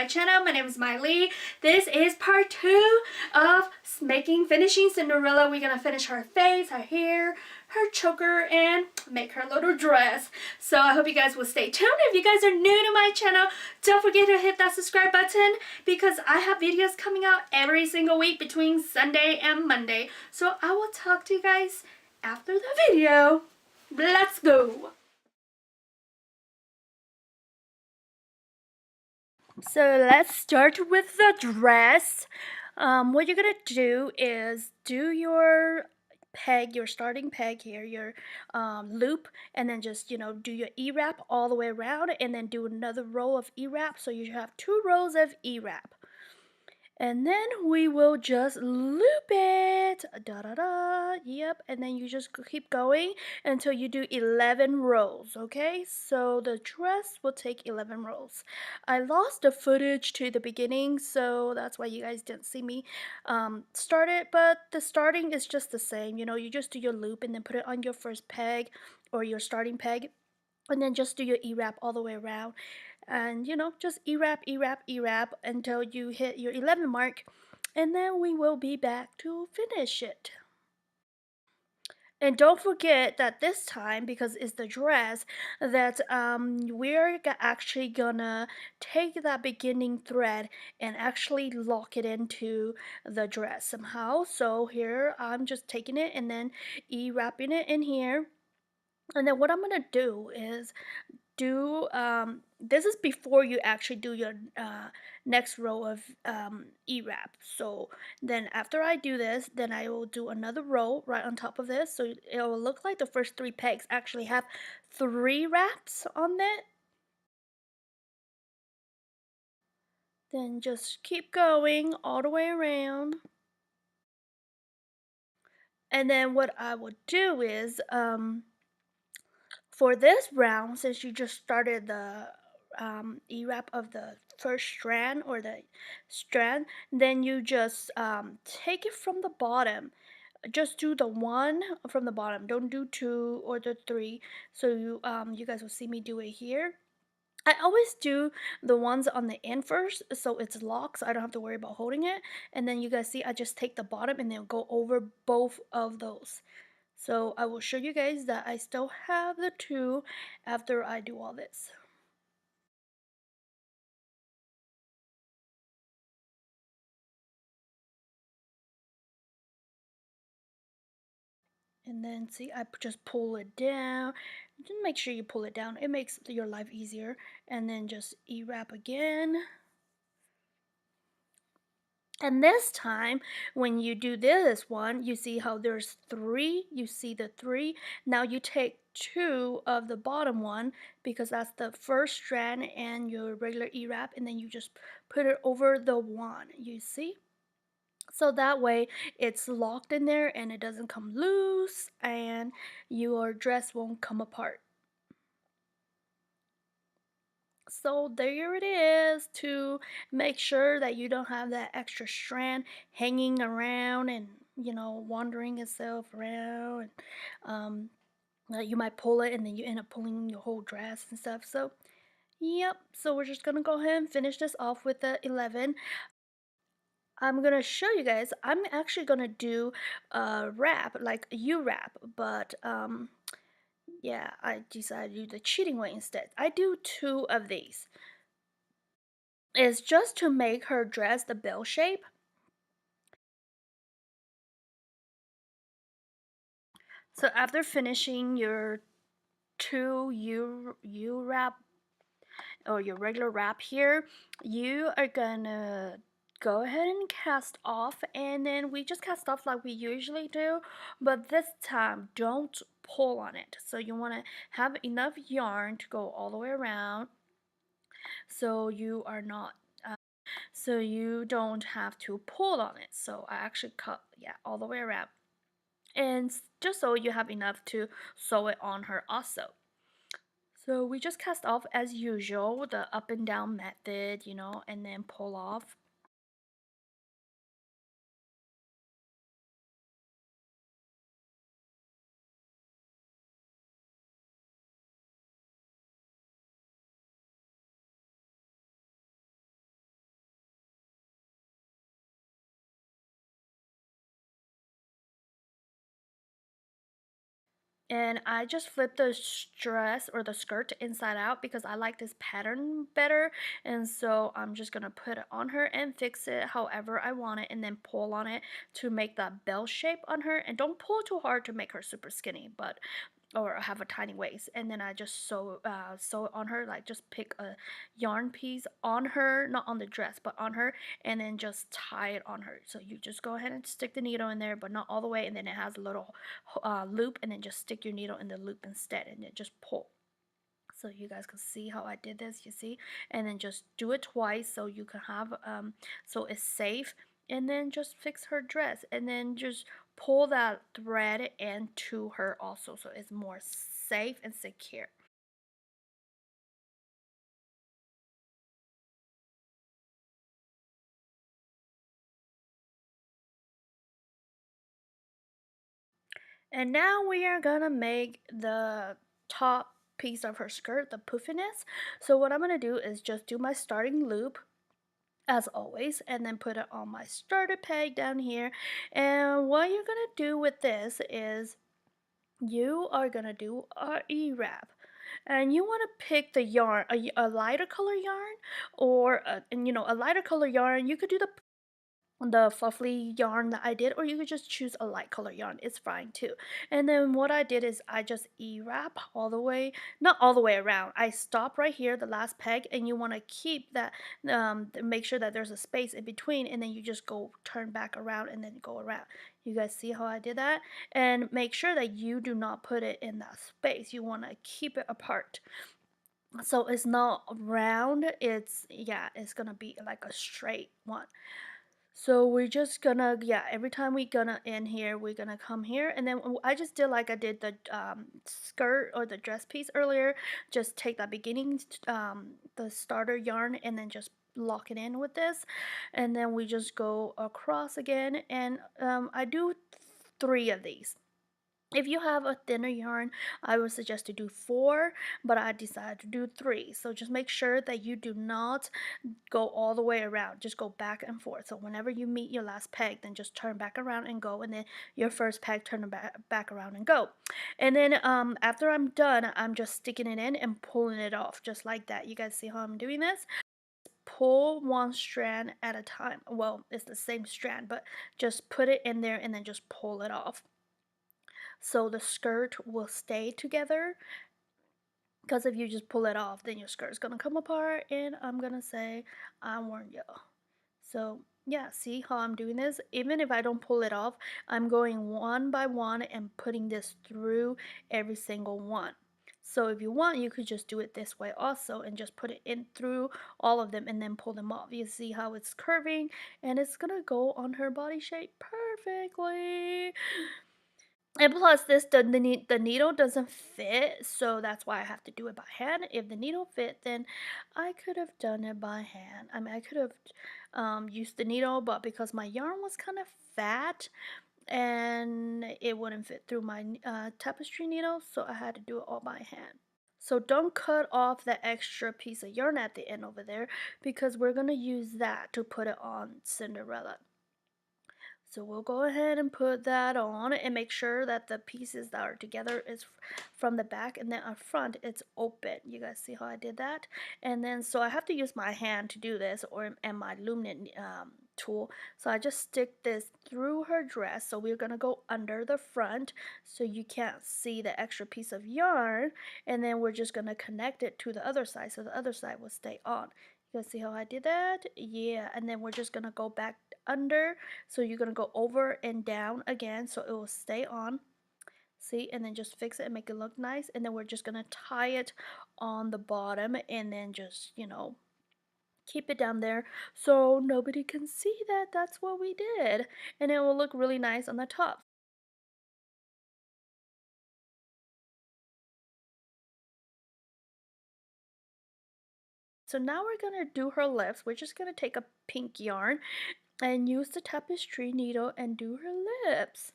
channel. My name is Miley. This is part 2 of finishing Cinderella. We're gonna finish her face, her hair, her choker, and make her little dress. So I hope you guys will stay tuned. If you guys are new to my channel, don't forget to hit that subscribe button because I have videos coming out every single week between Sunday and Monday. So I will talk to you guys after the video. Let's go. So let's start with the dress. What you're gonna do is do your peg, your starting peg here, your loop, and then just do your E-wrap all the way around, and then do another row of E-wrap. So you have 2 rows of E-wrap. And then we will just loop it, da da da, yep, and then you just keep going until you do 11 rows, okay? So the dress will take 11 rows. I lost the footage to the beginning, so that's why you guys didn't see me start it, but the starting is just the same, you just do your loop and then put it on your first peg or your starting peg, and then just do your E-wrap all the way around. And just E-wrap, E-wrap, E-wrap until you hit your 11 mark, and then we will be back to finish it. And don't forget that this time, because it's the dress, that we're actually gonna take that beginning thread and actually lock it into the dress somehow. So here I'm just taking it and then E-wrapping it in here. And then what I'm gonna do is this is before you actually do your next row of E-wrap. So then after I do this, then I will do another row right on top of this, so it will look like the first 3 pegs actually have 3 wraps on it. Then just keep going all the way around. And then what I would do is for this round, since you just started the E-wrap of the first strand or the strand, then you just take it from the bottom. Just do the 1 from the bottom. Don't do 2 or the 3. So you guys will see me do it here. I always do the ones on the end first, so it's locked, so I don't have to worry about holding it. And then you guys see I just take the bottom and then go over both of those. So I will show you guys that I still have the 2 after I do all this. And then see, I just pull it down. Just make sure you pull it down. It makes your life easier. And then just E-wrap again. And this time, when you do this one, you see how there's 3. You see the 3. Now you take 2 of the bottom one because that's the first strand and your regular E-wrap, and then you just put it over the 1. You see? So that way it's locked in there and it doesn't come loose and your dress won't come apart. So there it is, to make sure that you don't have that extra strand hanging around and wandering itself around, and you might pull it and then you end up pulling your whole dress and stuff. So yep, so we're just gonna go ahead and finish this off with the 11. I'm gonna show you guys. I'm actually gonna do a wrap, like a U-wrap, but yeah, I decided to do the cheating way instead. I do 2 of these. It's just to make her dress the bell shape. So after finishing your 2 U-wrap or your regular wrap here, you are gonna go ahead and cast off, and then we just cast off like we usually do, but this time don't pull on it. So you want to have enough yarn to go all the way around, so you are not so you don't have to pull on it. So I actually cut, yeah, all the way around, and just so you have enough to sew it on her also. So we just cast off as usual, the up and down method, and then pull off. And I just flipped the dress or the skirt inside out because I like this pattern better. And so I'm just gonna put it on her and fix it however I want it, and then pull on it to make that bell shape on her. And don't pull too hard to make her super skinny, but or have a tiny waist. And then I just sew it on her, like just pick a yarn piece on her, not on the dress but on her, and then just tie it on her. So you just go ahead and stick the needle in there, but not all the way, and then it has a little loop, and then just stick your needle in the loop instead, and then just pull. So you guys can see how I did this, you see, and then just do it twice so you can have so it's safe. And then just fix her dress, and then just pull that thread into her also, so it's more safe and secure. And now we are gonna make the top piece of her skirt, the puffiness. So what I'm gonna do is just do my starting loop as always, and then put it on my starter peg down here. And what you're gonna do with this is you are gonna do a E-wrap, and you want to pick the yarn, a lighter color yarn, or a lighter color yarn. You could do the fluffy yarn that I did, or you could just choose a light color yarn. It's fine too. And then what I did is I just E-wrap all the way, not all the way around. I stop right here, the last peg, and you want to keep that, make sure that there's a space in between, and then you just go turn back around and then go around. You guys see how I did that? And make sure that you do not put it in that space. You want to keep it apart. So it's not round, yeah, it's gonna be like a straight one. So we're just gonna, yeah, every time we gonna in here, we're gonna come here, and then I just did like I did the skirt or the dress piece earlier. Just take that beginning, the starter yarn, and then just lock it in with this, and then we just go across again, and I do three of these. If you have a thinner yarn, I would suggest to do four, but I decided to do three. So just make sure that you do not go all the way around. Just go back and forth. So whenever you meet your last peg, then just turn back around and go, and then your first peg, turn back around and go. And then after I'm done, I'm just sticking it in and pulling it off just like that. You guys see how I'm doing this? Pull one strand at a time. Well, it's the same strand, but just put it in there and then just pull it off. So the skirt will stay together, because if you just pull it off, then your skirt's gonna come apart, and I'm gonna say, I warned you. So yeah, see how I'm doing this? Even if I don't pull it off, I'm going one by one and putting this through every single one. So if you want, you could just do it this way also, and just put it in through all of them and then pull them off. You see how it's curving, and it's gonna go on her body shape perfectly. And plus this, the needle doesn't fit, so that's why I have to do it by hand. If the needle fit, then I could have done it by hand. I mean, I could have used the needle, but because my yarn was kind of fat and it wouldn't fit through my tapestry needle, so I had to do it all by hand. So don't cut off the extra piece of yarn at the end over there, because we're going to use that to put it on Cinderella. So we'll go ahead and put that on and make sure that the pieces that are together is from the back, and then up front it's open. You guys see how I did that? And then so I have to use my hand to do this, and my luminant tool. So I just stick this through her dress. So we're gonna go under the front so you can't see the extra piece of yarn, and then we're just gonna connect it to the other side so the other side will stay on. You guys see how I did that? Yeah, and then we're just gonna go back under, so you're gonna go over and down again so it will stay on. See, and then just fix it and make it look nice, and then we're just gonna tie it on the bottom, and then just, keep it down there so nobody can see that that's what we did, and it will look really nice on the top. So now we're gonna do her lips. We're just gonna take a pink yarn and use the tapestry needle and do her lips.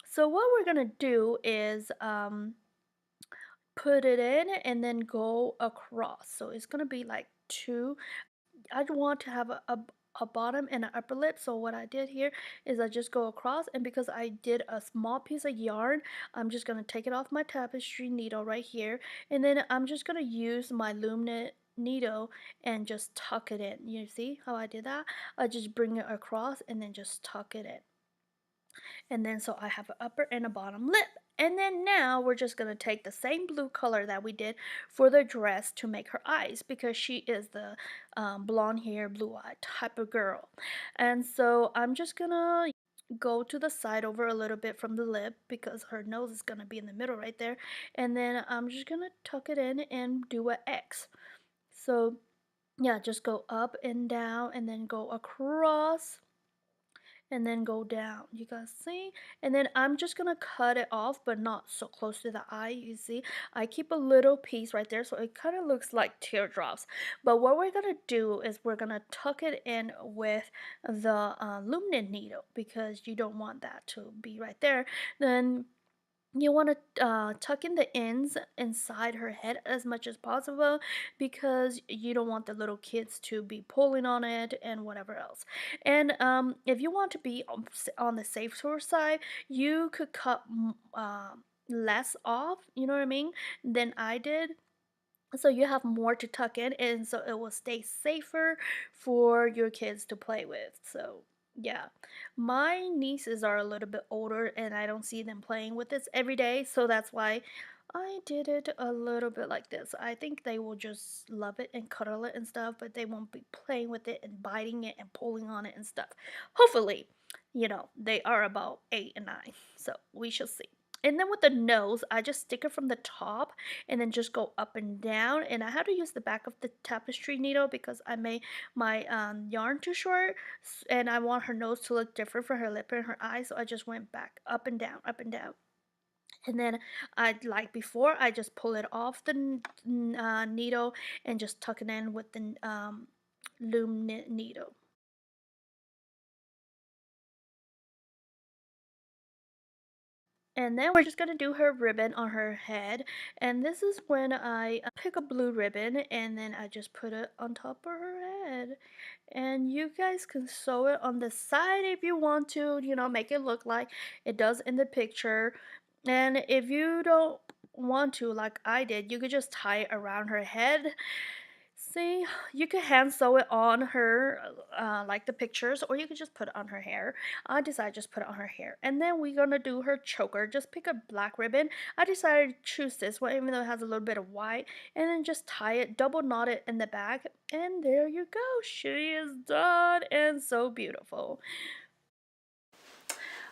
So what we're gonna do is put it in and then go across. So it's gonna be like two. I want to have a bottom and an upper lip. So what I did here is I just go across, and because I did a small piece of yarn, I'm just gonna take it off my tapestry needle right here, and then I'm just gonna use my loom knit needle and just tuck it in. You see how I did that? I just bring it across and then just tuck it in. And then so I have an upper and a bottom lip. And then now we're just going to take the same blue color that we did for the dress to make her eyes, because she is the blonde hair, blue eye type of girl. And so I'm just going to go to the side over a little bit from the lip, because her nose is going to be in the middle right there. And then I'm just going to tuck it in and do an X. So yeah, just go up and down and then go across and then go down. You guys see? And then I'm just gonna cut it off, but not so close to the eye. You see, I keep a little piece right there so it kind of looks like teardrops. But what we're gonna do is we're gonna tuck it in with the loom knit needle, because you don't want that to be right there. Then you want to tuck in the ends inside her head as much as possible, because you don't want the little kids to be pulling on it and whatever else. And if you want to be on the safer side, you could cut less off, you know what I mean, than I did, so you have more to tuck in, and so it will stay safer for your kids to play with. So yeah, my nieces are a little bit older and I don't see them playing with this every day, so that's why I did it a little bit like this. I think they will just love it and cuddle it and stuff, but they won't be playing with it and biting it and pulling on it and stuff. Hopefully, they are about 8 and 9, so we shall see. And then with the nose, I just stick it from the top and then just go up and down. And I had to use the back of the tapestry needle because I made my yarn too short, and I want her nose to look different for her lip and her eyes. So I just went back up and down, up and down. And then like before, I just pull it off the needle and just tuck it in with the loom knit needle. And then we're just gonna do her ribbon on her head. And this is when I pick a blue ribbon and then I just put it on top of her head. And you guys can sew it on the side if you want to, make it look like it does in the picture. And if you don't want to, like I did, you could just tie it around her head. See, you could hand sew it on her, like the pictures, or you could just put it on her hair. I decided just put it on her hair. And then we're gonna do her choker. Just pick a black ribbon. I decided to choose this one, even though it has a little bit of white. And then just tie it, double knot it in the back. And there you go. She is done and so beautiful.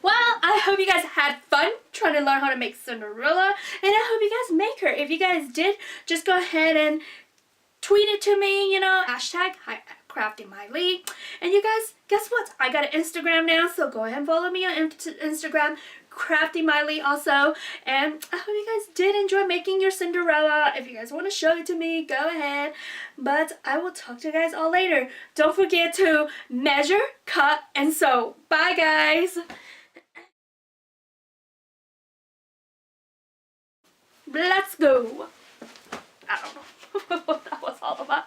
Well, I hope you guys had fun trying to learn how to make Cinderella. And I hope you guys make her. If you guys did, just go ahead and tweet it to me, hashtag CraftyMyLee. And you guys, guess what? I got an Instagram now, so go ahead and follow me on Instagram, CraftyMyLee also. And I hope you guys did enjoy making your Cinderella. If you guys want to show it to me, go ahead. But I will talk to you guys all later. Don't forget to measure, cut, and sew. Bye, guys. Let's go. I don't know what that was all about.